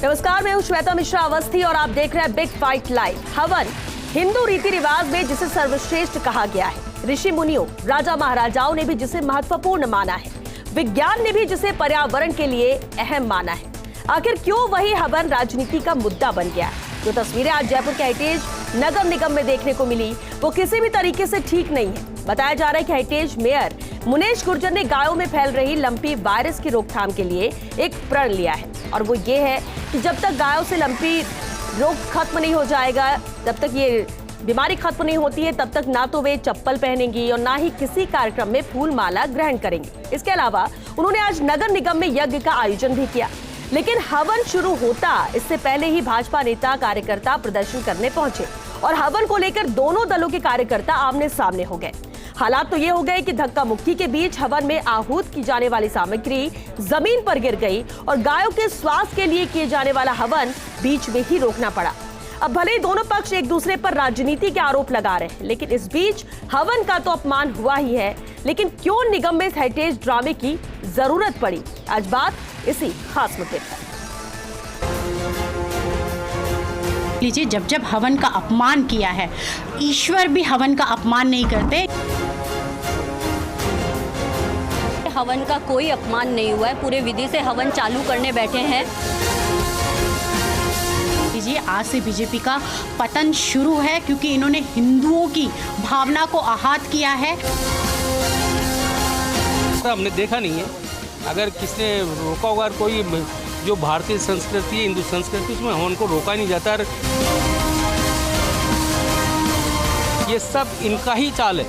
नमस्कार, मैं हूं श्वेता मिश्रा अवस्थी और आप देख रहे हैं बिग फाइट लाइव। हवन हिंदू रीति रिवाज में जिसे सर्वश्रेष्ठ कहा गया है, ऋषि मुनियों, राजा महाराजाओं ने भी जिसे महत्वपूर्ण माना है, विज्ञान ने भी जिसे पर्यावरण के लिए अहम माना है। आखिर क्यों वही हवन राजनीति का मुद्दा बन गया है? जो तस्वीरें आज जयपुर के हेरिटेज नगर निगम में देखने को मिली वो किसी भी तरीके से ठीक नहीं है। बताया जा रहा है कि हेरिटेज मेयर मुनेश गुर्जर ने गायों में फैल रही लंपी वायरस की रोकथाम के लिए एक प्रण लिया है, और वो ये है कि जब तक गायों से लंपी रोग खत्म नहीं हो जाएगा, जब तक ये बीमारी खत्म नहीं होती है, तब तक ना तो वे चप्पल पहनेंगी और ना ही किसी कार्यक्रम में फूल माला ग्रहण करेंगी। इसके अलावा उन्होंने आज नगर निगम में यज्ञ का आयोजन भी किया, लेकिन हवन शुरू होता इससे पहले ही भाजपा नेता कार्यकर्ता प्रदर्शन करने पहुंचे और हवन को लेकर दोनों दलों के कार्यकर्ता आमने सामने हो गए। हालात तो ये हो गए कि धक्का मुक्की के बीच हवन में आहूत की जाने वाली सामग्री जमीन पर गिर गई और गायों के स्वास्थ्य के लिए किए जाने वाला हवन बीच में ही रोकना पड़ा। अब भले ही दोनों पक्ष एक दूसरे पर राजनीति के आरोप लगा रहे हैं, लेकिन इस बीच हवन का तो अपमान हुआ ही है। लेकिन क्यों निगम में हेरिटेज ड्रामे की जरूरत पड़ी, आज बात इसी खास मुद्दे पर। लीजिए, जब जब हवन का अपमान किया है, ईश्वर भी हवन का अपमान नहीं करते। हवन का कोई अपमान नहीं हुआ है, पूरे विधि से हवन चालू करने बैठे हैं। लीजिए, आज से बीजेपी का पतन शुरू है क्योंकि इन्होंने हिंदुओं की भावना को आहत किया है। हमने देखा नहीं है, अगर किसने रोका होगा, कोई जो भारतीय संस्कृति है, हिंदू संस्कृति, उसमें हवन को रोका नहीं जाता। ये सब इनका ही चाल है।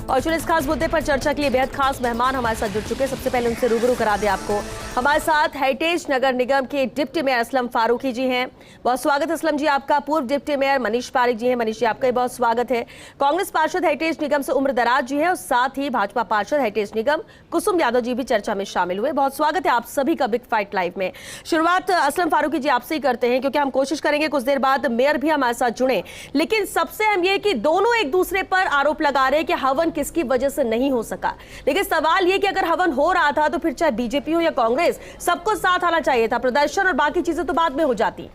और चलिए इस खास मुद्दे पर चर्चा के लिए बेहद खास मेहमान हमारे साथ जुड़ चुके हैं। सबसे पहले उनसे रूबरू करा दे आपको। हमारे साथ हेरिटेज नगर निगम के डिप्टी मेयर असलम फारूकी जी हैं, बहुत स्वागत असलम जी आपका। पूर्व डिप्टी मेयर मनीष पारिक जी हैं, मनीष जी आपका भी बहुत स्वागत है। कांग्रेस पार्षद हेरिटेज निगम से उम्र दराज जी हैं और साथ ही भाजपा पार्षद हेरिटेज निगम कुसुम यादव जी भी चर्चा में शामिल हुए। बहुत स्वागत है आप सभी का बिग फाइट लाइव में। शुरुआत असलम फारूकी जी आपसे ही करते हैं, क्योंकि हम कोशिश करेंगे कुछ देर बाद मेयर भी हमारे साथ जुड़े, लेकिन सबसे अहम ये कि दोनों एक दूसरे पर आरोप लगा रहे हैं कि हवन किसकी वजह से नहीं हो सका। लेकिन सवाल ये कि अगर हवन हो रहा था तो फिर चाहे बीजेपी हो या कांग्रेस, सबको साथ आना चाहिए था। प्रदर्शन और बाकी चीजें तो बाद में हो जाती।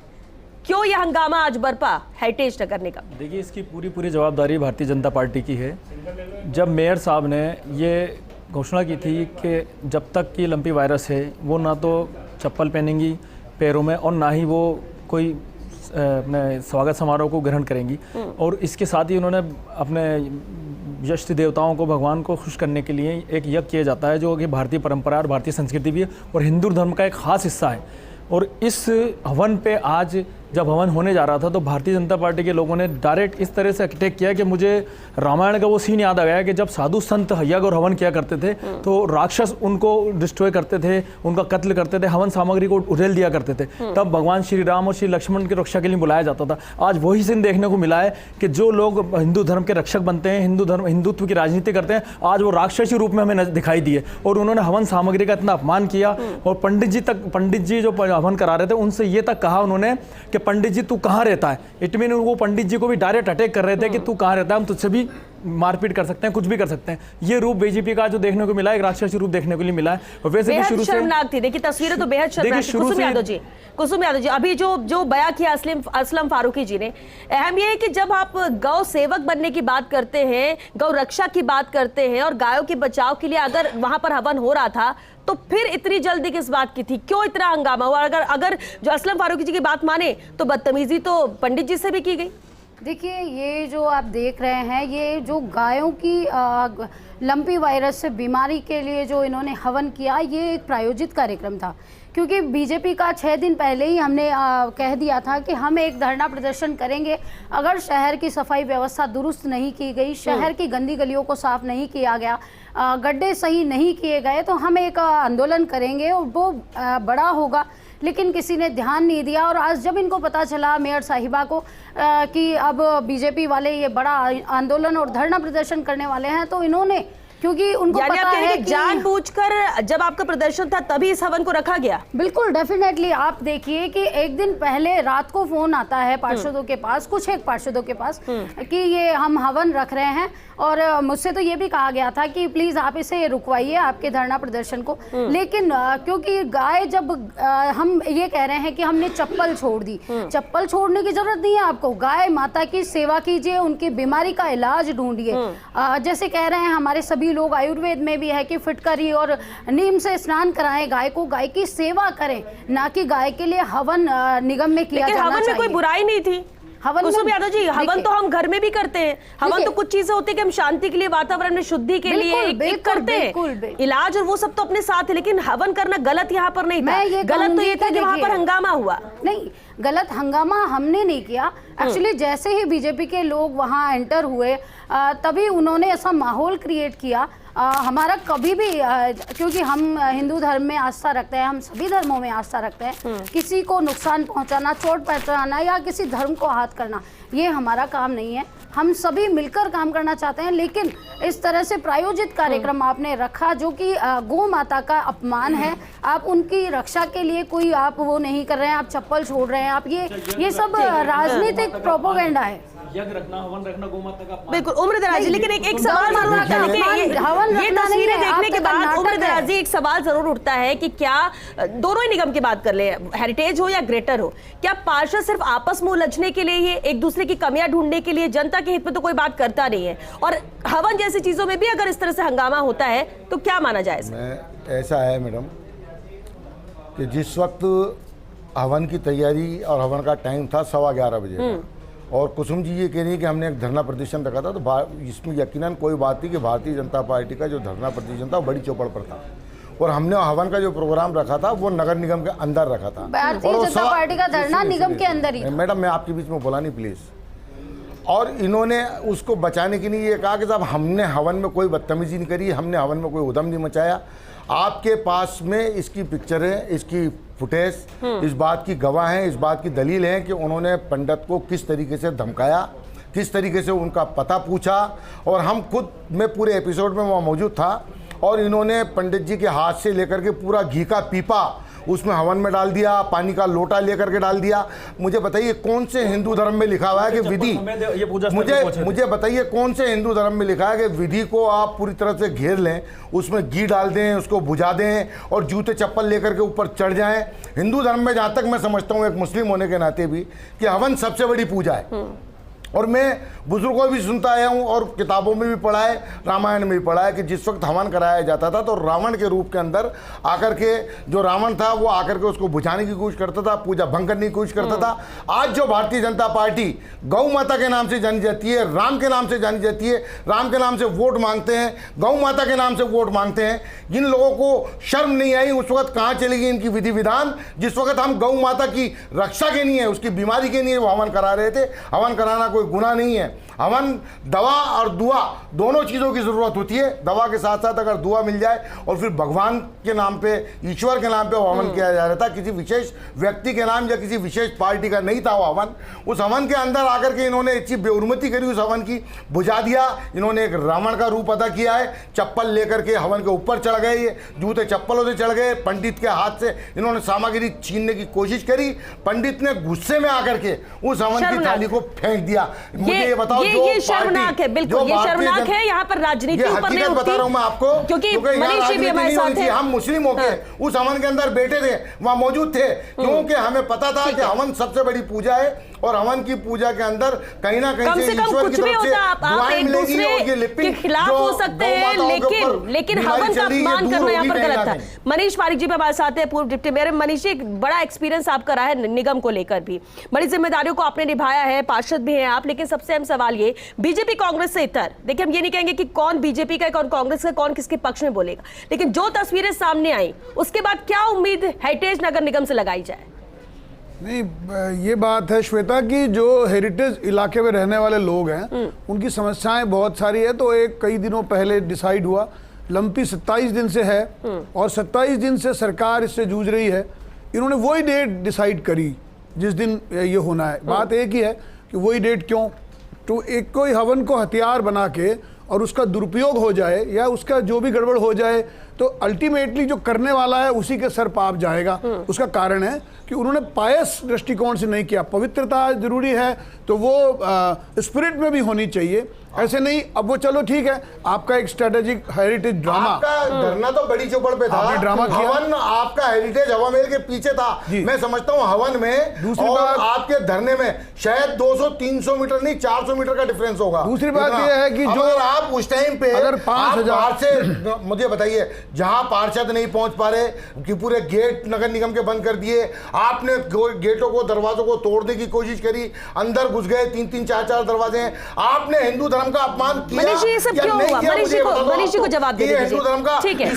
क्यों यह हंगामा आज बरपा हेरिटेज नगर निगम? देखिए, इसकी पूरी जवाबदारी भारतीय जनता पार्टी की है। जब मेयर साहब ने ये घोषणा की थी कि जब तक कि लंपी वायरस है वो ना तो चप्पल पहनेंगी पैरों में और ना ही वो कोई अपने स्वागत समारोह को ग्रहण करेंगी, और इसके साथ ही उन्होंने अपने यष्ट देवताओं को, भगवान को खुश करने के लिए एक यज्ञ किया जाता है जो कि भारतीय परंपरा और भारतीय संस्कृति भी है और हिंदू धर्म का एक खास हिस्सा है। और इस हवन पे आज जब हवन होने जा रहा था तो भारतीय जनता पार्टी के लोगों ने डायरेक्ट इस तरह से अटैक किया कि मुझे रामायण का वो सीन याद आ गया कि जब साधु संत यज्ञ और हवन किया करते थे तो राक्षस उनको डिस्ट्रॉय करते थे, उनका कत्ल करते थे, हवन सामग्री को उड़ेल दिया करते थे। तब भगवान श्री राम और श्री लक्ष्मण की रक्षा के लिए बुलाया जाता था। आज वही सीन देखने को मिला है कि जो लोग हिंदू धर्म के रक्षक बनते हैं, हिंदुत्व की राजनीति करते हैं, आज वो राक्षसी रूप में हमें दिखाई दिए और उन्होंने हवन सामग्री का इतना अपमान किया। और पंडित जी जो हवन करा रहे थे उनसे ये तक कहा उन्होंने कि पंडित जी तू कहाँ रहता है। इट मीन वो पंडित जी को भी डायरेक्ट अटैक कर रहे थे कि तू कहाँ रहता है, हम तुझसे भी मारपीट कर सकते हैं, कुछ भी कर सकते हैं। ये रूप बीजेपी का जो देखने को मिला है, एक राक्षसी रूप देखने को लिए मिला है। और वैसे भी शुरू से शर्मनाक थी। देखिए तस्वीरें तो बेहद शर्मनाक थी। कुसुम यादव जी अभी जो बयां किया असलम फारूकी जी ने, अहम ये है कि जब आप गौ सेवक बनने की बात करते हैं, गौ रक्षा की बात करते हैं और गायों के बचाव के लिए अगर वहां पर हवन हो रहा था तो फिर इतनी जल्दी किस बात की थी? क्यों इतना हंगामा हुआ? अगर जो असलम फारूकी जी की बात माने तो बदतमीजी तो पंडित जी से भी की गई। देखिए, ये जो आप देख रहे हैं, ये जो गायों की लंपी वायरस से बीमारी के लिए जो इन्होंने हवन किया, ये एक प्रायोजित कार्यक्रम था। क्योंकि बीजेपी का 6 दिन पहले ही हमने कह दिया था कि हम एक धरना प्रदर्शन करेंगे अगर शहर की सफाई व्यवस्था दुरुस्त नहीं की गई, शहर की गंदी गलियों को साफ नहीं किया गया, गड्ढे सही नहीं किए गए, तो हम एक आंदोलन करेंगे और वो बड़ा होगा। लेकिन किसी ने ध्यान नहीं दिया। और आज जब इनको पता चला मेयर साहिबा को कि अब बीजेपी वाले ये बड़ा आंदोलन और धरना प्रदर्शन करने वाले हैं, तो इन्होंने क्योंकि उनको यानी पता आप कह रहे है हैं कि जानबूझकर जब आपका प्रदर्शन था तभी इस हवन को रखा गया। बिल्कुल डेफिनेटली। आप देखिए कि एक दिन पहले रात को फोन आता है पार्षदों के पास, कुछ एक पार्षदों के पास, कि ये हम हवन रख रहे हैं, और मुझसे तो ये भी कहा गया था कि प्लीज आप इसे रुकवाइए, आपके धरना प्रदर्शन को। लेकिन क्योंकि गाय, जब हम ये कह रहे हैं कि हमने चप्पल छोड़ दी, चप्पल छोड़ने की जरूरत नहीं है आपको। गाय माता की सेवा कीजिए, उनकी बीमारी का इलाज ढूंढिए। जैसे कह रहे हैं हमारे सभी लोग, आयुर्वेद में भी है कि फिटकरी और नीम से स्नान कराएं गाय को, गाय की सेवा करें, ना कि गाय के लिए हवन निगम में किया जाना चाहिए। हवन में कोई बुराई नहीं थी कुसुम यादव जी। हवन तो हम घर में भी करते हैं। हवन तो कुछ चीजें होती है कि हम शांति के लिए, वातावरण में शुद्धि के लिए एक करते हैं। इलाज और वो सब तो अपने साथ है, लेकिन हवन करना गलत यहाँ पर नहीं था। गलत तो ये था कि वहां पर हंगामा हुआ। नहीं, गलत हंगामा हमने नहीं किया। एक्चुअली जैसे ही बीजेपी के लोग वहां एंटर हुए तभी उन्होंने ऐसा माहौल क्रिएट किया। हमारा कभी भी, क्योंकि हम हिंदू धर्म में आस्था रखते हैं, हम सभी धर्मों में आस्था रखते हैं, किसी को नुकसान पहुंचाना, चोट पहुंचाना या किसी धर्म को आहत करना, ये हमारा काम नहीं है। हम सभी मिलकर काम करना चाहते हैं। लेकिन इस तरह से प्रायोजित कार्यक्रम आपने रखा जो कि गौ माता का अपमान है। आप उनकी रक्षा के लिए कोई आप वो नहीं कर रहे हैं, आप चप्पल छोड़ रहे हैं, आप ये सब राजनीतिक प्रोपोगेंडा है। यज्ञ रखना, हवन रखना गौ माता का, बिल्कुल। उम्र दराजी, लेकिन एक सवाल जरूर उठता है कि ये तस्वीरें देखने के बाद उम्र दराजी एक सवाल जरूर उठता है कि क्या दोनों ही निगम की बात कर ले, हेरिटेज हो या ग्रेटर हो, क्या पार्षद सिर्फ आपस में उलझने के लिए ही, एक दूसरे की कमियां ढूंढने के लिए, जनता के हित में तो कोई बात करता नहीं है? और हवन जैसी चीजों में भी अगर इस तरह से हंगामा होता है तो क्या माना जाए? ऐसा है मैडम कि जिस वक्त हवन की तैयारी और हवन का टाइम था 11:15 बजे, और कुसुम जी ये कह रही है कि हमने एक धरना प्रदर्शन रखा था, तो इसमें यकीनन कोई बात थी कि भारतीय जनता पार्टी का जो धरना प्रदर्शन था वो बड़ी चौपड़ पर था, और हमने हवन का जो प्रोग्राम रखा था वो नगर निगम के अंदर रखा था। भारतीय जनता पार्टी का धरना निगम के अंदर ही। मैडम मैं आपके बीच में बोला नहीं प्लीज। और इन्होंने उसको बचाने के लिए ये कहा कि साहब हमने हवन में कोई बदतमीजी नहीं करी, हमने हवन में कोई उधम नहीं मचाया। आपके पास में इसकी पिक्चर है, इसकी फुटेज इस बात की गवाह है, इस बात की दलील है कि उन्होंने पंडित को किस तरीके से धमकाया, किस तरीके से उनका पता पूछा, और हम खुद, मैं पूरे एपिसोड में वहाँ मौजूद था, और इन्होंने पंडित जी के हाथ से लेकर के पूरा घी का पीपा उसमें हवन में डाल दिया, पानी का लोटा लेकर के डाल दिया। मुझे बताइए कौन से हिंदू धर्म में लिखा हुआ है कि विधि, मुझे बताइए कौन से हिंदू धर्म में लिखा है कि विधि को आप पूरी तरह से घेर लें, उसमें घी डाल दें, उसको बुझा दें और जूते चप्पल लेकर के ऊपर चढ़ जाएं। हिंदू धर्म में जहाँ तक मैं समझता हूँ, एक मुस्लिम होने के नाते भी, कि हवन सबसे बड़ी पूजा है। और मैं बुजुर्गों भी सुनता आया हूँ और किताबों में भी पढ़ा है, रामायण में भी पढ़ा है कि जिस वक्त हवन कराया जाता था तो रावण के रूप के अंदर आकर के जो रावण था वो आकर के उसको बुझाने की कोशिश करता था, पूजा भंग करने की कोशिश करता था। आज जो भारतीय जनता पार्टी गौ माता के नाम से जानी जाती है, राम के नाम से जानी जाती है, राम के नाम से वोट मांगते हैं, गौ माता के नाम से वोट मांगते हैं, जिन लोगों को शर्म नहीं आई उस वक्त कहाँ चली गई इनकी विधि विधान? जिस वक्त हम गौ माता की रक्षा के लिए, उसकी बीमारी के लिए वो हवन करा रहे थे। हवन कराना कोई गुनाह नहीं है। हवन दवा और दुआ दोनों चीज़ों की ज़रूरत होती है। दवा के साथ साथ अगर दुआ मिल जाए, और फिर भगवान के नाम पे, ईश्वर के नाम पे वो हवन किया जा रहा था, किसी विशेष व्यक्ति के नाम या किसी विशेष पार्टी का नहीं था वो हवन। उस हवन के अंदर आकर के इन्होंने इतनी बेहुरमती करी, उस हवन की बुझा दिया। इन्होंने एक रावण का रूप अदा किया है, चप्पल लेकर के हवन के ऊपर चढ़ गए, ये जूते चप्पलों से चढ़ गए, पंडित के हाथ से इन्होंने सामग्री छीनने की कोशिश करी। पंडित ने गुस्से में आकर के उस हवन की थाली को फेंक दिया। मुझे ये बताओ, ये शर्मनाक है, बिल्कुल ये शर्मनाक है। यहाँ पर राजनीति ऊपर नहीं होती, बता रहा हूँ मैं आपको, क्योंकि मनीष जी भी हमारे साथ हैं। हम मुस्लिम होके उस हवन के अंदर बैठे थे, वहां मौजूद थे, क्योंकि हमें पता था कि हवन सबसे बड़ी पूजा है, और हवन की पूजा के अंदर कहीं ना कहीं से ईश्वर की तरफ से दुआएं मिलेगी, और ये लिपिंग खिलाफ हो सकते हैं, लेकिन हवन का अपमान करना यहाँ पर गलत था। मनीष पारिक जी भी हमारे साथ हैं, पूर्व डिप्टी मेयर। मनीष जी, एक बड़ा एक्सपीरियंस आपका रहा है निगम को लेकर भी, बड़ी जिम्मेदारियों को आपने निभाया है, पार्षद भी हैं आप, लेकिन सबसे अहम सवाल ये, बीजेपी कांग्रेस से इतर, देखिए हम ये नहीं कहेंगे कि कौन बीजेपी का, कौन कांग्रेस का, कौन किसके पक्ष में बोलेगा, लेकिन जो तस्वीरें सामने आई उसके बाद क्या उम्मीद हेरिटेज नगर निगम से लगाई जाए? नहीं, ये बात है श्वेता कि जो हेरिटेज इलाके में रहने वाले लोग हैं उनकी समस्याएं बहुत सारी है। तो एक कई दिनों पहले डिसाइड हुआ, लंपी 27 दिन से है और 27 दिन से सरकार इससे जूझ रही है। इन्होंने वही डेट डिसाइड करी जिस दिन ये होना है। बात एक ही है कि वही डेट क्यों, तो एक कोई हवन को हथियार बना के और उसका दुरुपयोग हो जाए या उसका जो भी गड़बड़ हो जाए तो अल्टीमेटली जो करने वाला है उसी के सर पाप जाएगा। उसका कारण है कि उन्होंने पायस दृष्टिकोण से नहीं किया। पवित्रता जरूरी है तो वो स्पिरिट में भी होनी चाहिए, ऐसे नहीं। अब वो चलो ठीक है, आपका एक स्ट्रेटेजिक हेरिटेज ड्रामा, आपका धरना तो बड़ी चौपड़ पे था, आपने ड्रामा किया। हवन आपका हेरिटेज हवा महल के पीछे था। मैं समझता हूँ हवन में दूसरी और बात, आपके धरने में शायद 200-300 मीटर नहीं 400 मीटर का डिफरेंस होगा। दूसरी बात यह है कि जो अगर आप उस टाइम पे अगर 5,000 से मुझे बताइए, जहां पार्षद नहीं पहुंच पा रहे कि पूरे गेट नगर निगम के बंद कर दिए, आपने गेटों को दरवाजों को तोड़ने की कोशिश करी, अंदर घुस गए, 3-3 4-4 दरवाजे हैं, आपने हिंदू धर्म का अपमान किया। मनीष जी ये सब क्यों हुआ? मनीष जी को जवाब दे दीजिए। ठीक है,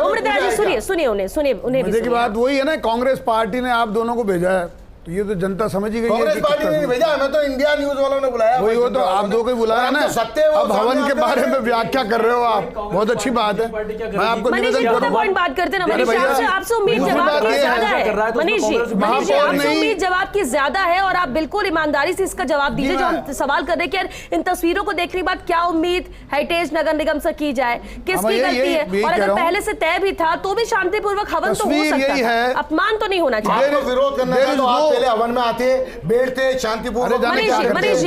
उम्रदराज जी सुनिए उन्हें भी की बात वही है ना, कांग्रेस पार्टी ने आप दोनों को भेजा है तो ये तो जनता समझ ही गई है। कांग्रेस पार्टी ने भेजा, मैं तो इंडिया न्यूज वालों ने बुलाया। वही वो तो आप दो को बुलाया ना। अब हवन के बारे में व्याख्या कर रहे हो आप, बहुत अच्छी बात है। मैं आपको निवेदन करूंगा, पॉइंट बात करते ना मनीष जी, आपसे उम्मीद जवाब की ज्यादा है। मनीष जी आपसे उम्मीद जवाब की ज्यादा है और आप बिल्कुल ईमानदारी से इसका जवाब दीजिए। जो हम सवाल कर रहे हैं कि यार इन तस्वीरों को देखने के बाद क्या उम्मीद हेरिटेज नगर निगम से की जाए, किसकी गलती है, और अगर पहले से तय भी था तो भी शांतिपूर्वक हवन तो हो सकता है, अपमान तो नहीं होना चाहिए। विरोध करना है तो आप पहले हवन में आते, बैठते शांतिपूर्वक।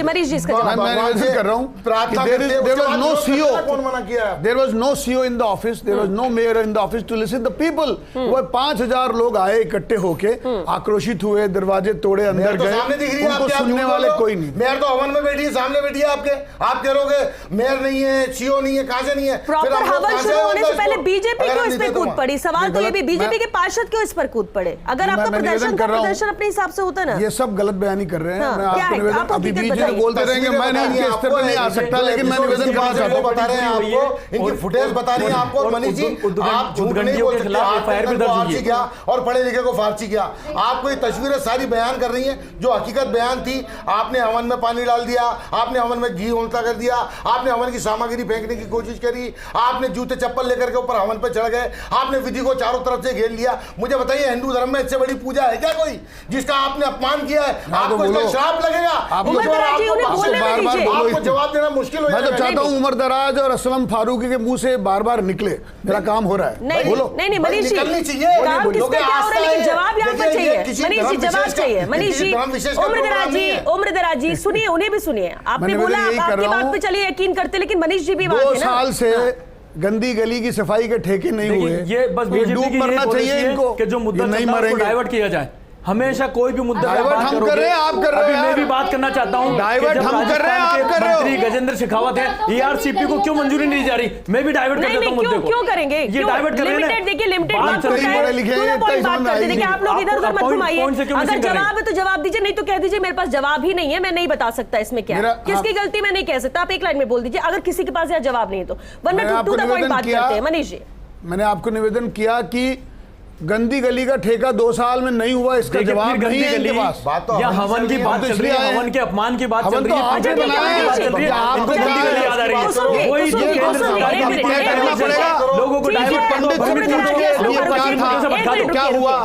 मनीष जी इसका जवाब मैं निवेदन कर रहा हूं, there was no CEO, कौन मना किया? there was no CEO in the office, there was no mayor in the office to listen the people। वो 5,000 लोग आए इकट्ठे होके, आक्रोशित हुए, दरवाजे तोड़े, अंदर गए, उनको सुनने वाले कोई नहीं। मेयर तो हवन में बैठी है, सामने बैठी है आपके, आप कह रहे मेयर नहीं है, सीओ नहीं है, कहां से नहीं है? प्रॉपर हवन शुरू होने से पहले बीजेपी क्यों इस पे कूद पड़ी? सवाल तो ये भी, बीजेपी के पार्षद क्यों इस पर कूद पड़े? अगर आपका प्रदर्शन अपने हिसाब से होता ना। ये सब गलत बयानी कर रहे हैं। मैं आपको निवेदन, अभी बीच में बोलते रहेंगे, मैं नहीं इनके स्तर पे नहीं आ सकता, लेकिन मैं निवेदन करना चाहता हूं। बता रहे हैं आपको, इनकी फुटेज बता रही है आपको। मनीष जी आप झूठ नहीं बोल सकते, फारसी किया और पढ़े लिखे को फारसी किया। आपको ये तस्वीरें सारी बयान कर रही हैं जो हकीकत बयान थी। आपने हवन में पानी डाल दिया, आपने हवन में घी उल्टा कर दिया, आपने हवन की सामग्री फेंकने की कोशिश करी, आपने जूते चप्पल लेकर के ऊपर हवन पे चढ़ गए, आपने विधि को चारों तरफ से घेर लिया। मुझे बताइए हिंदू धर्म में इससे बड़ी पूजा है क्या कोई जिसका आपने अपमान किया है? आपको इसका श्राप लगेगा? आपको जवाब देना मुश्किल हो जाएगा। मैं तो चाहता हूं उमर-दराज और असलम फारूकी के मुंह से बार बार निकले, मेरा काम हो रहा है। बोलो। नहीं मनीष जी, काम किस पे क्या हो रहा है, लेकिन जवाब यहाँ पर चाहिए। मनीष जी जवाब चाहिए। मनीष जी, उम्रदराज जी सुनिए, उन्हें भी सुनिए। आपने बोला आप आपकी बात पे चलिए यकीन करते, लेकिन मनीष जी भी बात है ना। 2 साल से गंदी गली की सफाई के ठेके नहीं हुए, ये बस डूब मरना चाहिए इनको कि जो मुद्दा नहीं मरेंगे, डाइवर्ट किया जाए। हमेशा कोई भी मुद्दा डाइवर्ट हम कर रहे हैं, आप कर रहे हैं। मैं भी बात करना चाहता हूं, डाइवर्ट हम कर रहे हैं, आप कर रहे हो। मंत्री गजेंद्र शेखावत है, ईआरसीपी को क्यों मंजूरी नहीं जा रही? मैं भी डाइवर्ट कर देता हूं मुद्दे को। क्यों करेंगे? ये डाइवर्ट कर रहे हैं। लिमिटेड देखिए, लिमिटेड बात पढ़े लिखे बात करते देखिए, आप लोग इधर उधर मत घुमाइए। अगर जवाब है तो जवाब दीजिए, नहीं तो कह दीजिए मेरे पास जवाब ही नहीं है, मैं नहीं बता सकता इसमें क्या है, किसकी गलती मैं नहीं कह सकता। आप एक लाइन में बोल दीजिए अगर किसी के पास यह जवाब नहीं है तो, वरना टू द पॉइंट बात करते हैं। मनीष जी मैंने आपको निवेदन किया कि गंदी गली का ठेका 2 साल में नहीं हुआ, इसका जवाब नहीं है इनके पास। बात तो या हवन की बात चल रही है, हवन के अपमान की बात चल रही है, आपको गंदी गली याद आ रही है। वही जो केंद्र सरकार की नीति करना पड़ेगा, लोगों को डाइवर्ट कर दो। क्या हुआ,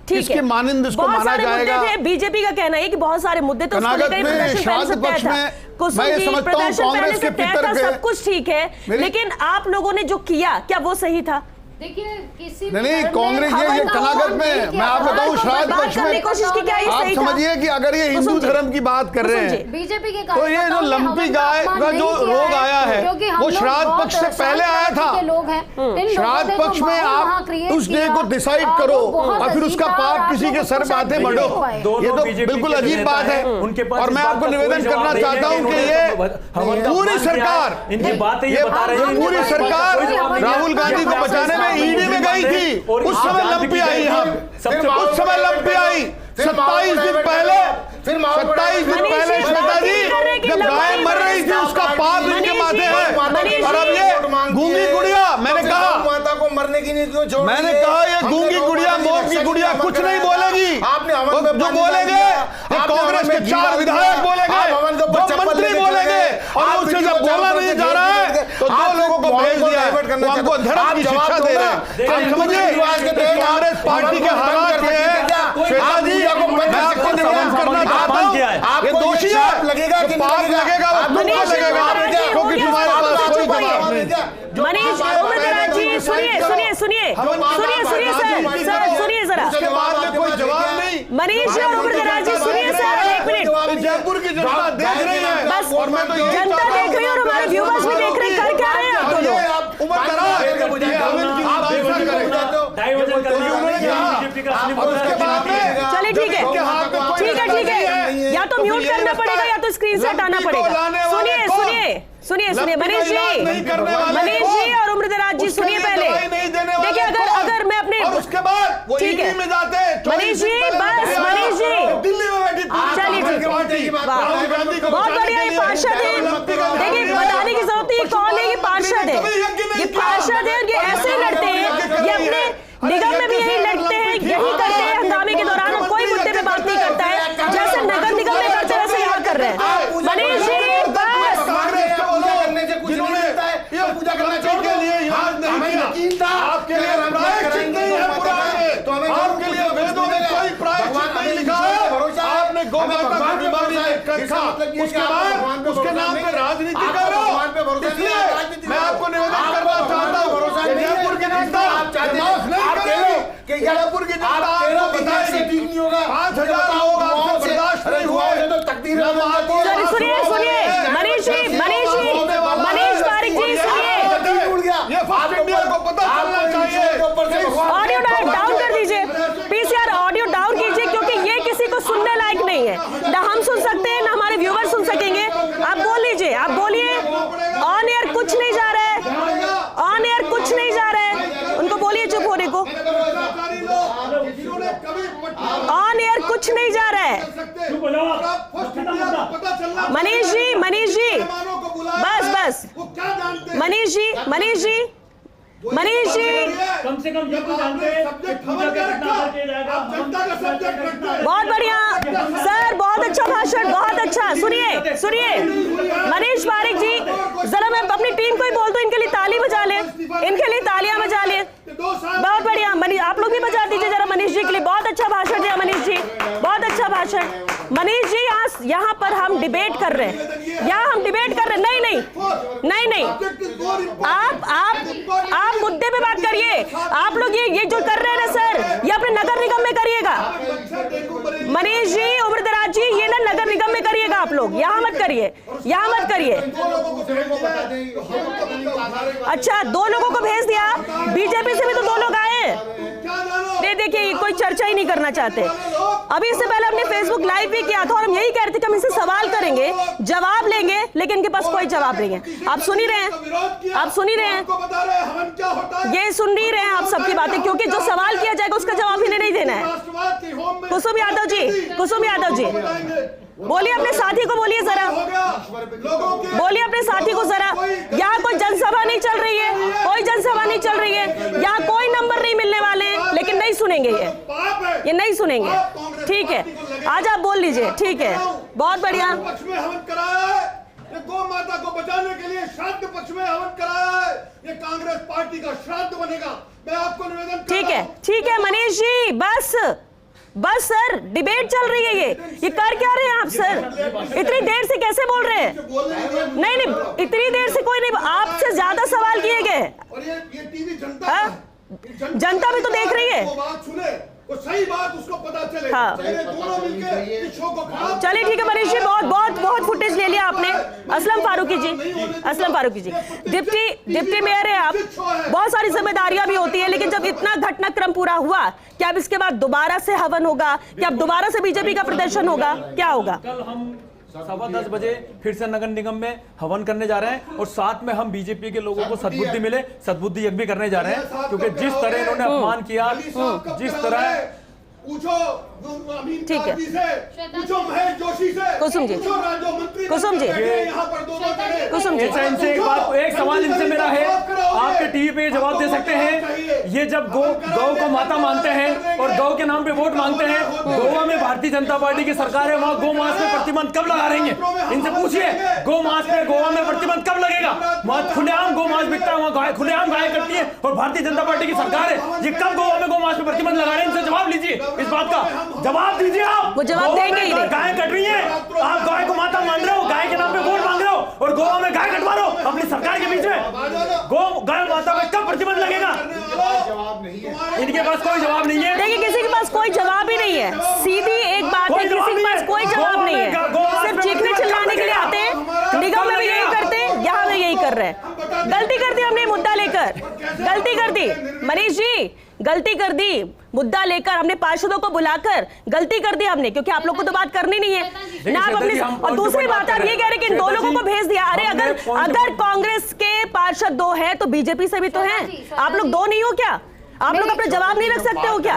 किसके मानिंद इसको माना जाएगा? बीजेपी का कहना है कि बहुत सारे मुद्दे तो कनागत में श्राद्ध पक्ष में मैं ये समझता हूं कांग्रेस के पितर के सब कुछ ठीक है, लेकिन आप लोगों ने जो किया क्या वो सही था? देखिए किसी नहीं कांग्रेस ये कनागत में मैं आपको बताऊं श्राद्ध पक्ष में आप समझिए कि अगर ये हिंदू धर्म की बात कर रहे हैं बीजेपी के तो ये जो लंपी गाय का जो रोग आया है वो श्राद्ध पक्ष से पहले आया था। श्राद्ध पक्ष में आप उस डे को डिसाइड करो और फिर उसका पाप किसी के सर माथे मढ़ो, ये तो बिल्कुल अजीब बात है। और मैं आपको निवेदन करना चाहता हूं कि ये पूरी सरकार पूरी सरकार राहुल गांधी को बचाने ईडी में गई थी, उस समय लंपी आई, हम उस समय लंपी आई 27 दिन पहले श्वेता जी जब गाय मर रही थी उसका पाप इनके माथे है। और अब ये गूंगी गुड़िया, मैंने कहा माता को मरने की नहीं क्यों छोड़, मैंने कहा ये गूंगी गुड़िया मौत की गुड़िया कुछ नहीं बोलेगी। जो बोलेंगे कांग्रेस के 4 विधायक बोलेंगे, जो मंत्री बोलेंगे, और उससे जब बोला नहीं जा रहा है तो 2 लोगों को भेज दिया है, वो हमको धर्म की शिक्षा दे रहे हैं। समझिए कांग्रेस पार्टी के हालात ये है। श्वेता जी मैं आपको निवेदन करना चाहता हूं, ये दोषी है, लगेगा कि पाप लगेगा वो तुमको लगेगा क्योंकि तुम्हारे पास मनीष जी और उम्रदराज जी सुनिए सर, एक मिनट। जयपुर की जनता देख रही है, बस और मैं तो यही जनता चाहता हूं देख रही है और हमारे व्यूवर्स भी देख रहे हैं, कर क्या रहे हैं आप दोनों? चलिए ठीक है, ठीक है, ठीक है, या तो म्यूट करना पड़ेगा या तो स्क्रीन से हटाना पड़ेगा। सुनिए सुनिए सुनिए सुनिए मनीष जी और उम्रदराज जी सुनिए पहले। देखिए अगर मैं अपने उसके बाद ठीक है मनीष जी, बस मनीष जी दिल्ली में बैठी, चलिए ठीक है, बहुत बढ़िया। ये पार्षद है, देखिए बताने की जरूरत है कौन है। ये पार्षद है, ये पार्षद है और ये ऐसे लड़ते हैं, ये अपने निगम में भी यही लड़ते हैं, यही करते हैं हंगामे के दौरान, और कोई मुद्दे पे बात नहीं करता है। जैसे नगर निगम में करते वैसे यहाँ कर रहे हैं। मनीष जी बस पूजा करना के लिए याद नहीं किया, आपके लिए प्रायश्चित नहीं है पुराने, तो आपके लिए वेदों में कोई प्रायश्चित नहीं लिखा है। आपने गौ माता की बीमारी में रखा, उसके बाद उसके नाम पे राजनीति कर रहे हो। इसलिए मैं आपको निवेदन करना चाहता हूँ, जयपुर की जनता माफ नहीं करेगी, जयपुर की जनता आपको बताएगी 5,000 लोग आपको बर्दाश्त नहीं हुए तो तकदीर। सुनिए सुनिए मनीष जी, मनीष पारिक जी सुनिए, ये फास्ट इंडिया को पता चलना चाहिए। ऑडियो डाउन कर दीजिए प्लीज यार, ऑडियो डाउन कीजिए, क्योंकि ये किसी को सुनने लायक नहीं है। ना हम सुन सकते हैं ना हमारे व्यूवर सुन सकेंगे। आप बोल लीजिए, आप बोलिए। ऑन एयर कुछ नहीं जा रहा है, ऑन एयर कुछ नहीं जा रहा है, उनको बोलिए चुप होने को। ऑन एयर कुछ नहीं जा रहा है। मनीष जी बस मनीष जी कम से कम ये तो जानते हैं कि पूजा का कितना किया जाएगा। बहुत बढ़िया सर, बहुत अच्छा भाषण, बहुत अच्छा। सुनिए मनीष पारिक जी, जरा मैं अपनी टीम को ही बोल दूं इनके लिए ताली बजा ले, इनके लिए तालियां बजा ले। बहुत बढ़िया मनीष, आप लोग भी बजा दीजिए जरा मनीष जी के लिए। बहुत अच्छा भाषण दिया मनीष जी, बहुत अच्छा भाषण। मनीष जी यहाँ पर हम डिबेट कर रहे हैं, यहाँ हम डिबेट कर रहे हैं। नहीं, आप मुद्दे पे बात करिए। आप लोग ये जो कर रहे हैं ना सर, ये अपने नगर निगम में करिएगा। मनीष जी, उम्रदराज जी, ये ना नगर निगम में करिएगा आप लोग, यहाँ मत करिए। अच्छा, 2 लोगों को भेज दिया, बीजेपी से भी तो 2 लोग आए। देखिए कोई चर्चा ही नहीं करना चाहते। अभी इससे पहले हमने फेसबुक लाइव भी किया था और हम यही कह रहे थे कि हम इनसे सवाल करेंगे, जवाब लेंगे, लेकिन इनके पास कोई जवाब नहीं है। आप सुन ही रहे हैं, ये सुन ही रहे हैं आप सबकी बातें, क्योंकि जो सवाल किया जाएगा उसका जवाब इन्हें नहीं देना है। कुसुम यादव जी बोलिए, अपने साथी को बोलिए जरा, बोलिए अपने साथी को जरा। यहाँ कोई जनसभा नहीं चल रही है, कोई जनसभा नहीं चल रही है, यहाँ कोई नंबर नहीं मिलने वाले हैं, लेकिन नहीं सुनेंगे, ये नहीं सुनेंगे। ठीक है, आज आप बोल लीजिए। ठीक है, बहुत बढ़िया। गौ माता को बचाने के लिए श्राद्ध पक्ष में हवन कराया है, ये कांग्रेस पार्टी का श्राद्ध बनेगा। मैं आपको निवेदन ठीक है मनीष जी, बस सर, डिबेट चल रही है। ये कर क्या रहे हैं आप सर? इतनी देर से कैसे बोल रहे हैं? नहीं, इतनी देर से कोई नहीं, आपसे ज्यादा सवाल किए गए। और ये टीवी जनता भी तो देख रही है। वो सही बात उसको पता चले। हाँ। दोनों मिलकर शो को खराब। चलिए ठीक है मनीष जी, बहुत फुटेज ले लिया आपने। असलम फारूकी जी डिप्टी मेयर है आप, बहुत सारी जिम्मेदारियां भी होती है, लेकिन जब इतना घटनाक्रम पूरा हुआ, क्या अब इसके बाद दोबारा से हवन होगा? क्या अब दोबारा से बीजेपी का प्रदर्शन होगा? क्या होगा? कल हम 10:15 बजे फिर से नगर निगम में हवन करने जा रहे हैं और साथ में हम बीजेपी के लोगों को सद्बुद्धि मिले, सद्बुद्धि यज्ञ भी करने जा रहे हैं, क्योंकि जिस तरह इन्होंने अपमान किया, जिस तरह ठीक है। कुसुम जी इनसे एक सवाल इनसे मेरा है, आपके टीवी पे जवाब दे सकते हैं, ये जब गौ को माता मानते हैं और गौ के नाम पे वोट मांगते हैं, गोवा में भारतीय जनता पार्टी की सरकार है, वहाँ गौ मांस पे प्रतिबंध कब लगा रही है? इनसे पूछिए, गौ मांस पे गोवा में प्रतिबंध कब लगेगा? वहाँ खुलेआम गौ मांस बिकता है, वहाँ खुलेआम गाय करती है और भारतीय जनता पार्टी की सरकार है, ये कब गोवा में गौ मांस पे प्रतिबंध लगा रहे हैं? इनसे जवाब लीजिए, इस बात का जवाब दीजिए। आप वो जवाब देंगे ही नहीं। गाय कट रही है, आप गाय को माता मान रहे हो, गाय के नाम पे वोट मांग रहे हो और गोवा में गाय कटवा रहे हो, अपनी सरकार के बीच में? गाय माता पे कब प्रतिबंध लगेगा? इनके पास कोई जवाब नहीं है। देखिए किसी के पास कोई जवाब ही नहीं है, सीधी एक बात है, किसी के पास कोई जवाब नहीं है, सिर्फ चीखने चिल्लाने के लिए आते हैं। निगम में भी यही करते हैं, यहाँ भी यही कर रहे हैं। गलती कर दी हमने मुद्दा लेकर, गलती कर दी मनीष जी, गलती कर दी मुद्दा लेकर, हमने पार्षदों को बुलाकर गलती कर दी हमने, क्योंकि आप लोग को तो बात करनी नहीं है ना आप अपने। और दूसरी बात आप ये कह रहे हैं कि इन दो लोगों को भेज दिया। अरे अगर कांग्रेस के पार्षद दो हैं तो बीजेपी से भी तो हैं, आप लोग दो नहीं हो क्या? आप लोग अपना जवाब नहीं रख सकते हो क्या?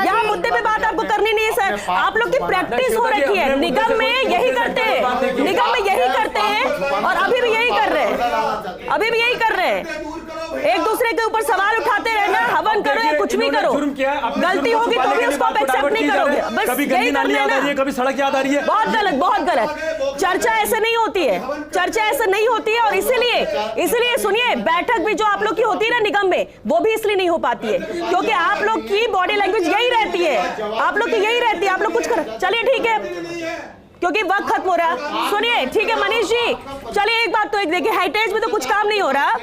यहाँ मुद्दे पे बात आपको करनी नहीं है सर, आप लोग की प्रैक्टिस हो रखी है, निगम में यही करते हैं, निगम में यही करते हैं और अभी भी यही कर रहे हैं, अभी भी यही कर रहे हैं। एक दूसरे के ऊपर सवाल उठाते रहना, हवन करो या कुछ भी करो, गलती होगी तो भी उसको आप एक्सेप्ट नहीं करोगे, बस यही कर लेना। कभी सड़क याद आ रही है, बहुत गलत, बहुत गलत। चर्चा ऐसे नहीं होती है, चर्चा ऐसे नहीं होती है, और इसीलिए सुनिए, बैठक भी जो आप लोग की होती है ना निगम में, वो भी इसलिए नहीं हो पाती है क्योंकि आप लोग की बॉडी लैंग्वेज यही रहती है, आप लोग की यही रहती है, आप लोग कुछ कर। चलिए ठीक है, क्योंकि वक्त खत्म हो रहा। सुनिए ठीक है मनीष जी, चलिए एक बात तो एक देखिए, हेरिटेज में तो कुछ काम नहीं हो रहा,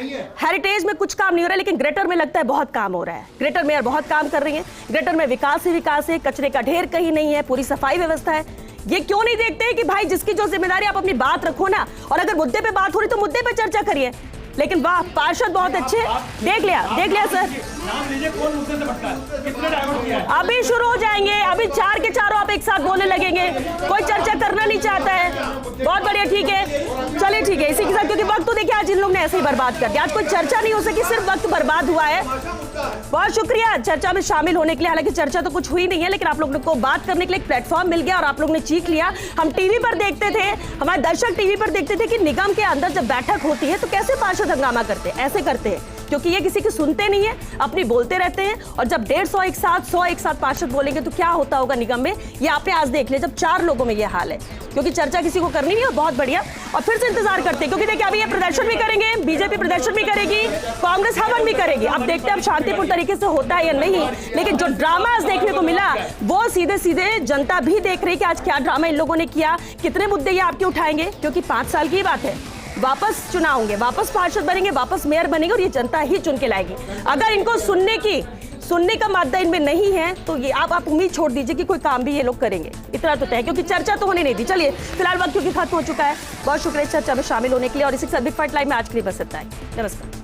हेरिटेज में कुछ काम नहीं हो रहा, लेकिन ग्रेटर में लगता है बहुत काम हो रहा है। ग्रेटर मेयर बहुत काम कर रही है, ग्रेटर में विकास ही विकास है, कचरे का ढेर कहीं नहीं है, पूरी सफाई व्यवस्था है। ये क्यों नहीं देखते कि भाई जिसकी जो जिम्मेदारी, आप अपनी बात रखो ना, और अगर मुद्दे पे बात हो रही तो मुद्दे पे चर्चा करिए। लेकिन वाह, पार्षद बहुत अच्छे, देख लिया सर, नाम लीजिए कौन मुद्दे से भटका है, किसने डाइवर्ट किया है? अभी शुरू हो जाएंगे, अभी चार के चारों आप एक साथ बोलने लगेंगे, कोई चर्चा करना नहीं चाहता है। बहुत बढ़िया, ठीक है, चलिए ठीक है, इसी के साथ, क्योंकि वक्त तो देखिए आज इन लोग ने ऐसे ही बर्बाद कर दिया, आज कोई चर्चा नहीं हो सकी, सिर्फ वक्त बर्बाद हुआ है। बहुत शुक्रिया चर्चा में शामिल होने के लिए, हालांकि चर्चा तो कुछ हुई नहीं है, लेकिन आप लोगों को बात करने के लिए एक प्लेटफॉर्म मिल गया और आप लोग ने चीख लिया। हम टीवी पर देखते थे, हमारे दर्शक टीवी पर देखते थे कि निगम के अंदर जब बैठक होती है तो कैसे पार्षद हंगामा करते हैं, ऐसे करते हैं, क्योंकि ये किसी की सुनते नहीं है, अपनी बोलते रहते हैं। और जब 150 एक साथ 100 एक साथ पार्षद बोलेंगे तो क्या होता होगा निगम में, ये आपने आज देख लिया, जब 4 लोगों में ये हाल है, क्योंकि चर्चा किसी को करनी नहीं है। बहुत बढ़िया, और फिर से इंतजार करते हैं, क्योंकि देखिए अभी ये प्रदर्शन भी करेंगे, बीजेपी प्रदर्शन भी करेगी, कांग्रेस हवन भी करेगी। अब देखते हैं अब शांतिपूर्ण तरीके से होता है या नहीं, लेकिन जो ड्रामा आज देखने को मिला वो सीधे सीधे जनता भी देख रही है कि आज क्या ड्रामा इन लोगों ने किया, कितने मुद्दे ये आपके उठाएंगे, क्योंकि 5 साल की बात है, वापस चुनाव होंगे, वापस पार्षद बनेंगे, वापस मेयर बनेंगे, और ये जनता ही चुन के लाएगी। अगर इनको सुनने का मादा इनमें नहीं है तो ये आप उम्मीद छोड़ दीजिए कि कोई काम भी ये लोग करेंगे, इतना तो तय, क्योंकि चर्चा तो होने नहीं दी। चलिए फिलहाल वक्त क्योंकि खत्म हो चुका है, बहुत शुक्रिया चर्चा में शामिल होने के लिए, और इसी के साथ बिग फाइट लाइव में आज के लिए बस इतना है। नमस्कार।